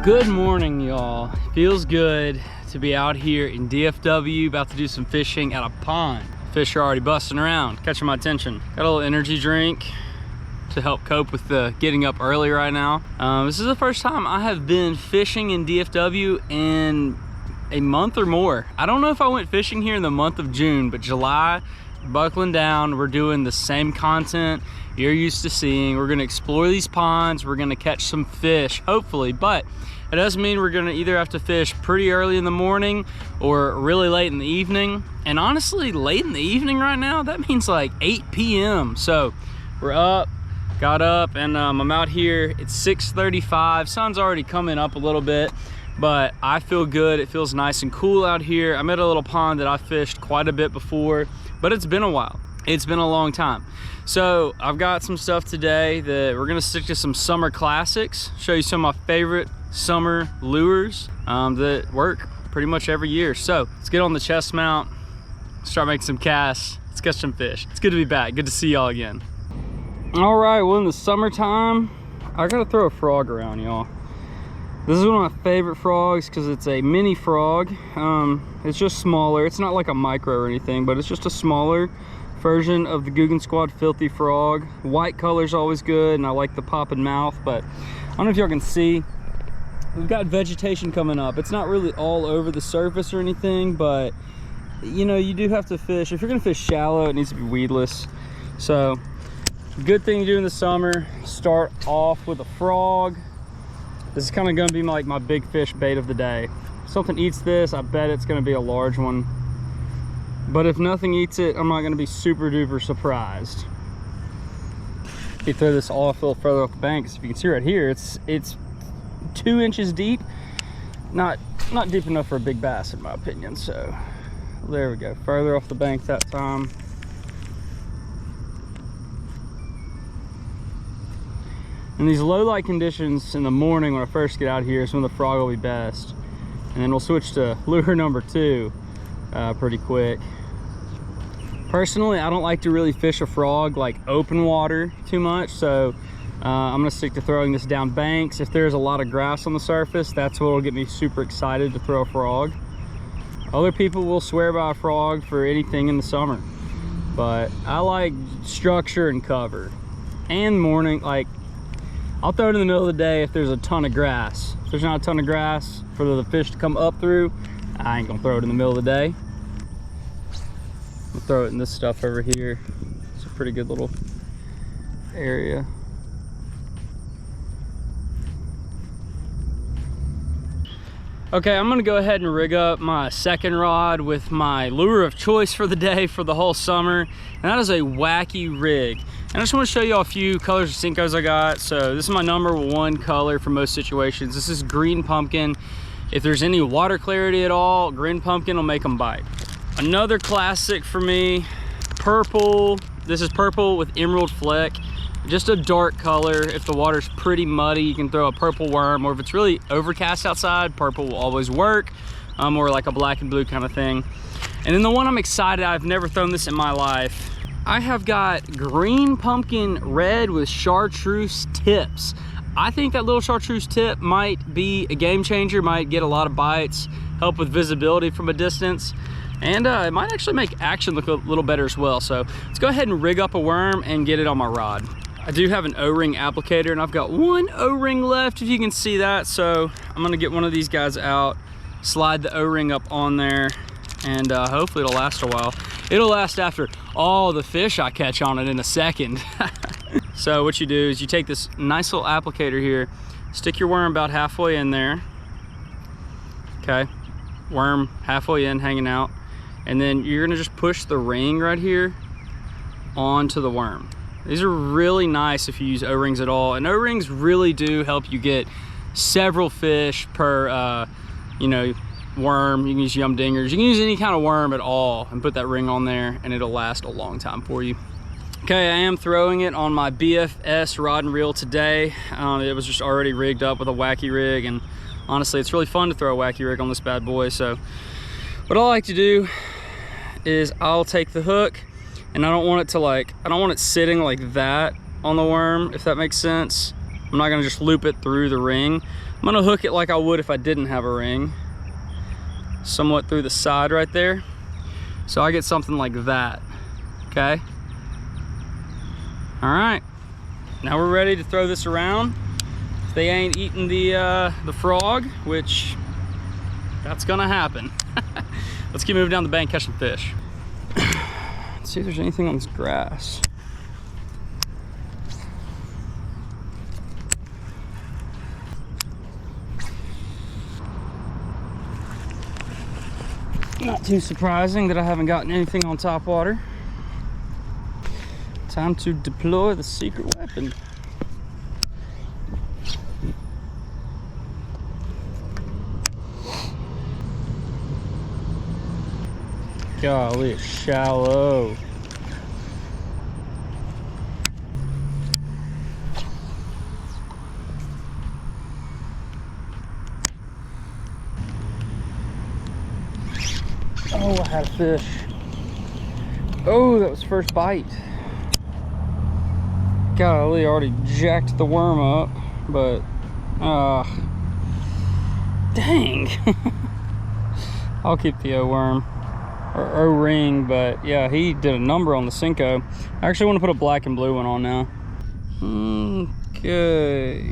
Good morning, y'all. Feels good to be out here in DFW, about to do some fishing at a pond. Fish are already busting around, catching my attention. Got a little energy drink to help cope with the getting up early right now. This is the first time I have been fishing in DFW in a month or more. I don't know if I went fishing here in the month of June, but July, buckling down. We're doing the same content you're used to seeing. We're gonna explore these ponds. We're gonna catch some fish, hopefully, but it doesn't mean we're gonna either have to fish pretty early in the morning or really late in the evening. And honestly, late in the evening right now, that means like 8 p.m. So we're up, got up, and I'm out here. It's 6:35. Sun's already coming up a little bit, but I feel good. It feels nice and cool out here. I'm at a little pond that I fished quite a bit before, but it's been a while. It's been a long time. So I've got some stuff today that we're gonna stick to some summer classics, show you some of my favorite summer lures that work pretty much every year. So let's get on the chest mount, start making some casts, let's catch some fish. It's good to be back, good to see y'all again. All right, well, in the summertime, I gotta throw a frog around, y'all. This is one of my favorite frogs because it's a mini frog. It's just smaller. It's not like a micro or anything, but it's just a smaller version of the Guggen Squad Filthy Frog. White color's always good, and I like the popping mouth, but I don't know if y'all can see. We've got vegetation coming up. It's not really all over the surface or anything, but you know, you do have to fish. If you're gonna fish shallow, it needs to be weedless. So, good thing to do in the summer, start off with a frog. This is kind of gonna be like my big fish bait of the day. If something eats this, I bet it's gonna be a large one. But if nothing eats it, I'm not gonna be super duper surprised. You throw this off a little further off the bank, because if you can see right here, it's 2 inches deep. Not deep enough for a big bass in my opinion. So there we go, further off the bank that time. In these low light conditions in the morning when I first get out here is when the frog will be best. And then we'll switch to lure number 2 pretty quick. Personally, I don't like to really fish a frog like open water too much, so I'm gonna stick to throwing this down banks. If there's a lot of grass on the surface, that's what will get me super excited to throw a frog. Other people will swear by a frog for anything in the summer, but I like structure and cover. And morning, like, I'll throw it in the middle of the day if there's a ton of grass. If there's not a ton of grass for the fish to come up through, I ain't gonna throw it in the middle of the day. I'll throw it in this stuff over here. It's a pretty good little area. Okay, I'm gonna go ahead and rig up my second rod with my lure of choice for the day for the whole summer, and that is a Wacky rig. And I just want to show y'all a few colors of Senkos I got. So this is my number 1 color for most situations. This is green pumpkin. If there's any water clarity at all, green pumpkin will make them bite. Another classic for me, purple. This is purple with emerald fleck. Just a dark color. If the water's pretty muddy, you can throw a purple worm, or if it's really overcast outside, purple will always work, or like a black and blue kind of thing. And then the one I'm excited, I've never thrown this in my life. I have got green pumpkin red with chartreuse tips. I think that little chartreuse tip might be a game changer, might get a lot of bites, help with visibility from a distance, and it might actually make action look a little better as well. So let's go ahead and rig up a worm and get it on my rod. I do have an O-ring applicator, and I've got 1 O-ring left, if you can see that. So I'm gonna get one of these guys out, slide the O-ring up on there, and hopefully it'll last a while. It'll last after all the fish I catch on it in a second. So what you do is you take this nice little applicator here, stick your worm about halfway in there. Okay, worm halfway in, hanging out. And then you're gonna just push the ring right here onto the worm. These are really nice if you use O-rings at all. And O-rings really do help you get several fish per, you know, worm. You can use yum dingers. You can use any kind of worm at all and put that ring on there, and it'll last a long time for you. Okay, I am throwing it on my BFS rod and reel today. It was just already rigged up with a Wacky rig, and honestly, it's really fun to throw a Wacky rig on this bad boy. So what I like to do is I'll take the hook, and I don't want it sitting like that on the worm, if that makes sense. I'm not gonna just loop it through the ring. I'm gonna hook it like I would if I didn't have a ring, somewhat through the side right there. So I get something like that, okay? All right, now we're ready to throw this around. If they ain't eating the frog, which that's gonna happen. Let's keep moving down the bank, catch some fish. Let's see if there's anything on this grass. Not too surprising that I haven't gotten anything on top water. Time to deploy the secret weapon. Golly, it's shallow. Oh, I had a fish. Oh, that was first bite. Golly, I already jacked the worm up, but dang. I'll keep the O-worm or O-ring, but yeah, he did a number on the Cinco. I actually want to put a black and blue one on now. Okay,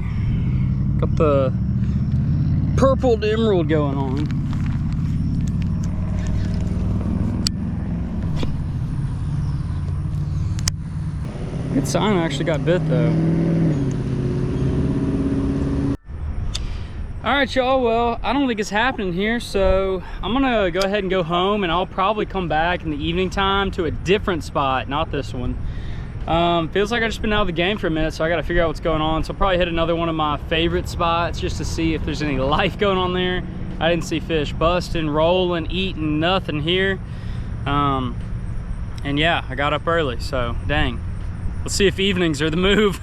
got the purpled emerald going on. Good sign, I actually got bit though. All right, y'all, well, I don't think it's happening here, so I'm gonna go ahead and go home, and I'll probably come back in the evening time to a different spot, not this one. Feels like I've just been out of the game for a minute, so I gotta figure out what's going on. So I'll probably hit another one of my favorite spots just to see if there's any life going on there. I didn't see fish busting, rolling, eating, nothing here. And yeah, I got up early, so dang. Let's see if evenings are the move.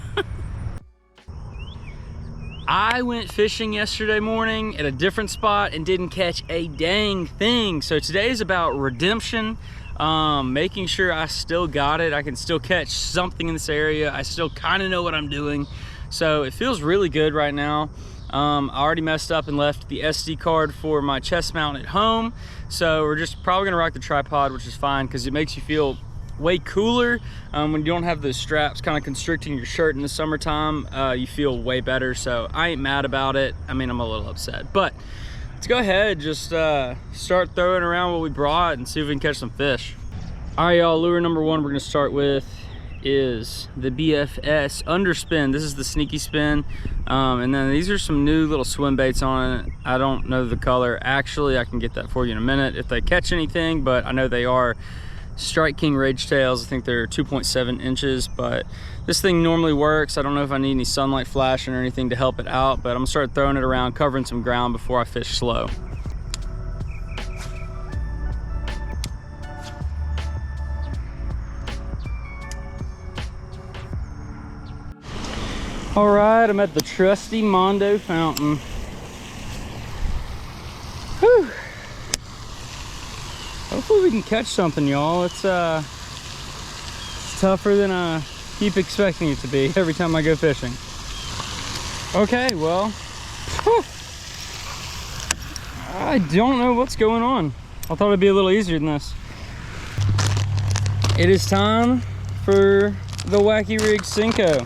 I went fishing yesterday morning at a different spot and didn't catch a dang thing. So today is about redemption, making sure I still got it. I can still catch something in this area. I still kind of know what I'm doing. So it feels really good right now. I already messed up and left the SD card for my chest mount at home. So we're just probably gonna rock the tripod, which is fine because it makes you feel way cooler when you don't have those straps kind of constricting your shirt in the summertime. You feel way better, so I ain't mad about it. I mean, I'm a little upset, but let's go ahead, just start throwing around what we brought and see if we can catch some fish. All right, y'all, lure number one we're gonna start with is the BFS underspin. This is the sneaky spin, and then these are some new little swim baits on it. I don't know the color. Actually, I can get that for you in a minute if they catch anything, but I know they are Strike King Rage Tails. I think they're 2.7 inches, but this thing normally works. I don't know if I need any sunlight flashing or anything to help it out, but I'm gonna start throwing it around, covering some ground before I fish slow. All right, I'm at the trusty Mondo Fountain. Whew. Hopefully we can catch something, y'all. It's tougher than I keep expecting it to be every time I go fishing. Okay, well, whew, I don't know what's going on. I thought it'd be a little easier than this. It is time for the Wacky Rig Cinco.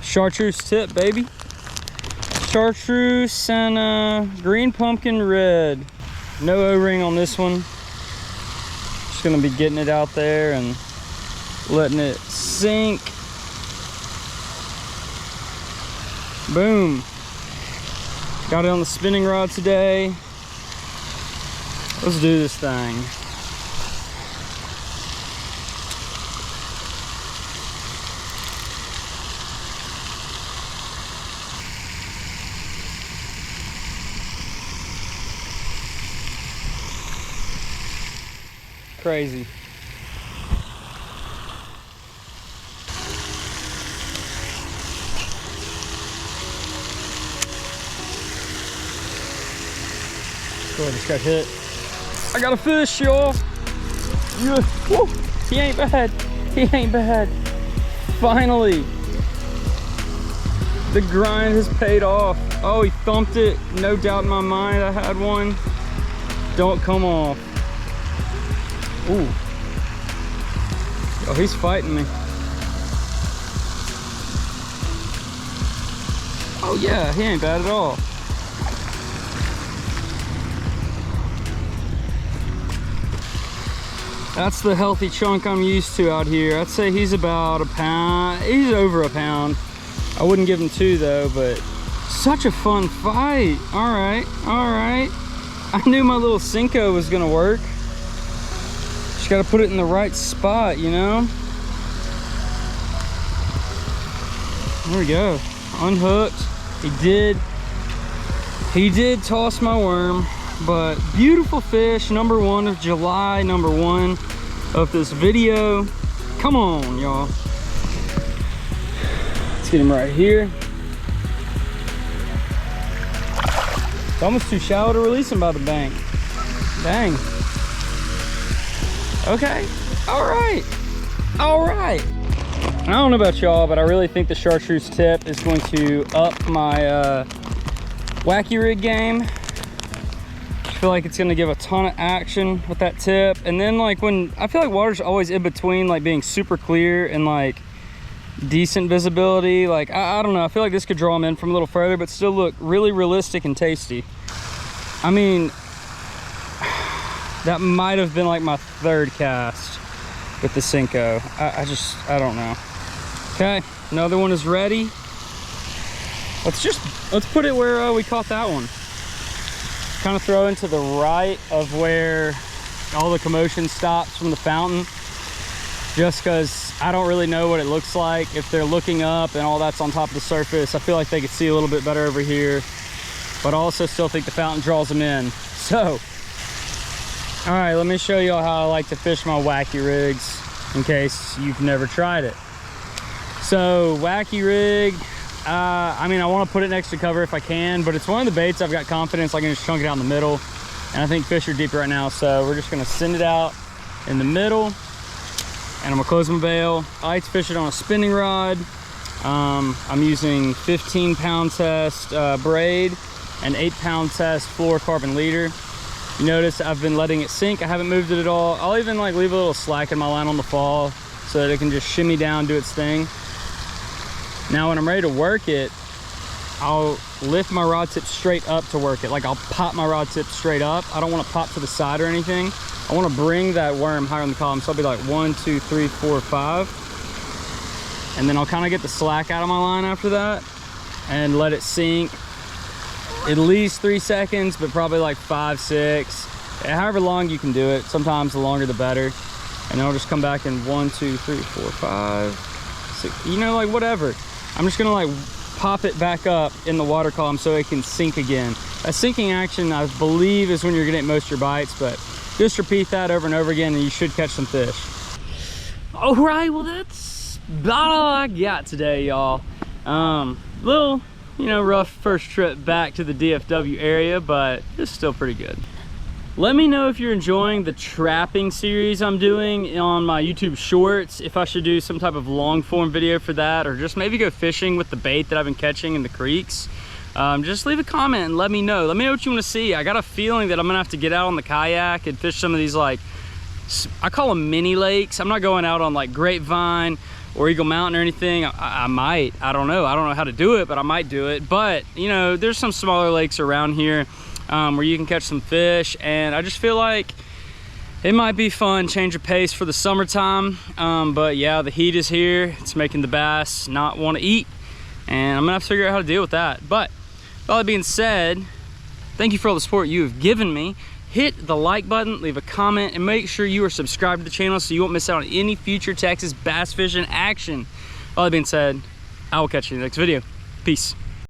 Chartreuse tip, baby. Chartreuse and green pumpkin red. No O-ring on this one. Just gonna be getting it out there and letting it sink. Boom. Got it on the spinning rod today. Let's do this thing. Crazy. Oh, I just got hit. I got a fish, y'all. Yeah. Woo. He ain't bad. He ain't bad. Finally. The grind has paid off. Oh, he thumped it. No doubt in my mind I had one. Don't come off. Ooh. Oh, he's fighting me. Oh yeah, he ain't bad at all. That's the healthy chunk I'm used to out here. I'd say he's about a pound. He's over a pound. I wouldn't give him 2 though, but such a fun fight. All right, all right. I knew my little Cinco was gonna work. Just gotta put it in the right spot, you know? There we go, unhooked. He did toss my worm, but beautiful fish, number 1 of July, number 1 of this video. Come on, y'all. Let's get him right here. It's almost too shallow to release him by the bank. Dang. Okay, all right, all right. I don't know about y'all, but I really think the chartreuse tip is going to up my wacky rig game. I feel like it's gonna give a ton of action with that tip. And then like when, I feel like water's always in between like being super clear and like decent visibility. Like, I don't know, I feel like this could draw them in from a little further, but still look really realistic and tasty. I mean, that might have been like my 3rd cast with the Cinco. I don't know. Okay, another one is ready. Let's put it where we caught that one. Kind of throw into the right of where all the commotion stops from the fountain, just because I don't really know what it looks like if they're looking up and all that's on top of the surface. I feel like they could see a little bit better over here, but I also still think the fountain draws them in. So, all right, let me show y'all how I like to fish my wacky rigs in case you've never tried it. So wacky rig, I mean, I want to put it next to cover if I can, but it's one of the baits I've got confidence I can just chunk it out in the middle. And I think fish are deep right now, so we're just gonna send it out in the middle, and I'm gonna close my bail. I like to fish it on a spinning rod. I'm using 15-pound test braid and 8-pound test fluorocarbon leader. You notice I've been letting it sink. I haven't moved it at all. I'll even like leave a little slack in my line on the fall so that it can just shimmy down, do its thing. Now when I'm ready to work it, I'll lift my rod tip straight up to work it. Like I'll pop my rod tip straight up. I don't want to pop to the side or anything. I want to bring that worm higher on the column. So I'll be like 1, 2, 3, 4, 5. And then I'll kind of get the slack out of my line after that and let it sink at least 3 seconds, but probably like 5, 6, however long you can do it. Sometimes the longer the better. And then I'll just come back in 1, 2, 3, 4, 5, 6, you know, like whatever. I'm just gonna like pop it back up in the water column so it can sink again. That sinking action, I believe, is when you're getting most of your bites, but just repeat that over and over again and you should catch some fish. All right, well that's about all I got today, y'all. Little, you know, rough first trip back to the DFW area, but it's still pretty good. Let me know if you're enjoying the trapping series I'm doing on my YouTube shorts, if I should do some type of long form video for that, or just maybe go fishing with the bait that I've been catching in the creeks. Just leave a comment and let me know. Let me know what you want to see. I got a feeling that I'm gonna have to get out on the kayak and fish some of these, like, I call them mini lakes. I'm not going out on like Grapevine or Eagle Mountain or anything. I might, I don't know how to do it, but I might do it. But you know, there's some smaller lakes around here where you can catch some fish, and I just feel like it might be fun, change of pace for the summertime. But yeah, the heat is here. It's making the bass not want to eat, and I'm gonna have to figure out how to deal with that. But with all that being said, thank you for all the support you have given me. Hit the like button, leave a comment, and make sure you are subscribed to the channel so you won't miss out on any future Texas bass fishing action. All that being said, I will catch you in the next video. Peace.